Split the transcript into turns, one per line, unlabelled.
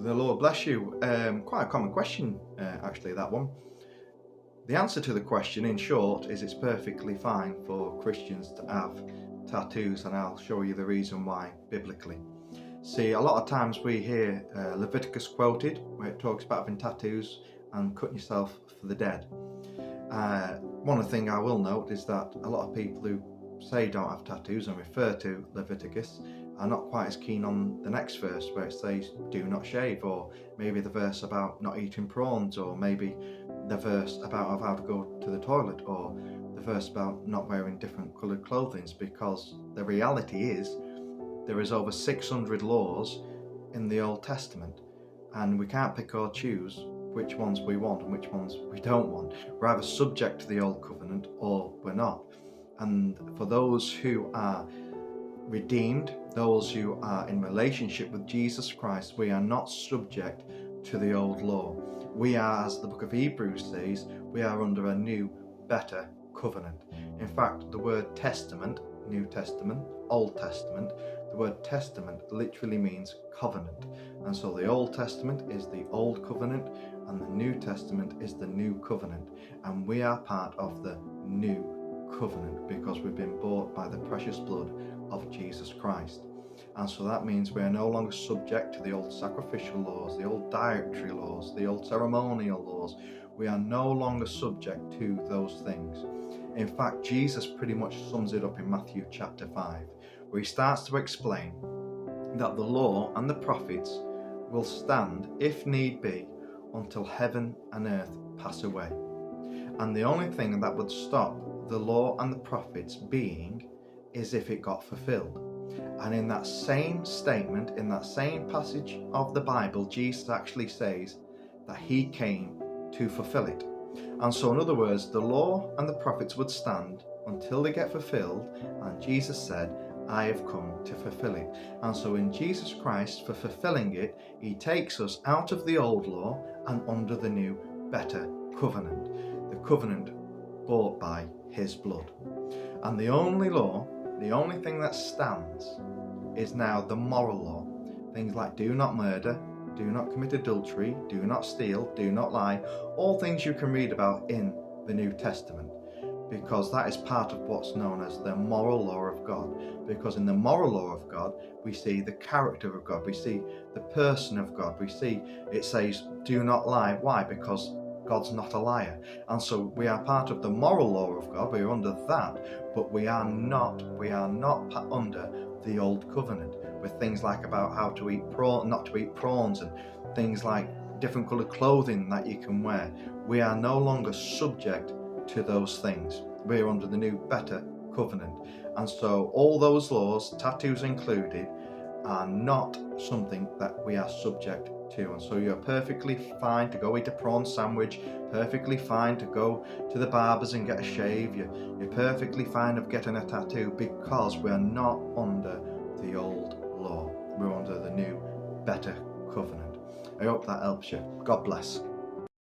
The Lord bless you. Quite a common question, actually, that one. The answer to the question, in short, is it's perfectly fine for Christians to have tattoos, and I'll show you the reason why biblically. See, a lot of times we hear Leviticus quoted, where it talks about having tattoos and cutting yourself for the dead. One thing I will note is that a lot of people who say don't have tattoos and refer to Leviticus are not quite as keen on the next verse where it says do not shave, or maybe the verse about not eating prawns, or maybe the verse about how to go to the toilet, or the verse about not wearing different coloured clothing, because the reality is there is over 600 laws in the Old Testament, and we can't pick or choose which ones we want and which ones we don't want. We're either subject to the Old Covenant or we're not. And for those who are redeemed, those who are in relationship with Jesus Christ, we are not subject to the old law. We are, as the book of Hebrews says, we are under a new, better covenant. In fact, the word testament, New Testament, Old Testament, the word testament literally means covenant. And so the Old Testament is the Old Covenant and the New Testament is the New Covenant. And we are part of the New Covenant because we've been bought by the precious blood of Jesus Christ. And so that means we are no longer subject to the old sacrificial laws, the old dietary laws, the old ceremonial laws. We are no longer subject to those things. In fact, Jesus pretty much sums it up in Matthew chapter 5, where he starts to explain that the law and the prophets will stand, if need be, until heaven and earth pass away. And the only thing that would stop the law and the prophets being is if it got fulfilled. And in that same statement, in that same passage of the Bible, Jesus actually says that he came to fulfill it. And so in other words, the law and the prophets would stand until they get fulfilled, and Jesus said, I have come to fulfill it. And so in Jesus Christ, for fulfilling it, he takes us out of the old law and under the new, better covenant. The covenant bought by his blood. And the only law, the only thing that stands is now the moral law. Things like do not murder, do not commit adultery, do not steal, do not lie, all things you can read about in the New Testament, because that is part of what's known as the moral law of God. Because in the moral law of God, we see the character of God, we see the person of God, we see it says do not lie. Why? Because God's not a liar. And so we are part of the moral law of God, we're under that, but we are not under the old covenant, with things like about how to eat not to eat prawns, and things like different coloured clothing that you can wear. We are no longer subject to those things. We're under the new, better covenant. And so all those laws, tattoos included, are not something that we are subject to. And so you're perfectly fine to go eat a prawn sandwich, perfectly fine to go to the barbers and get a shave. You're perfectly fine of getting a tattoo, because we're not under the old law. We're under the new, better covenant. I hope that helps you. God bless.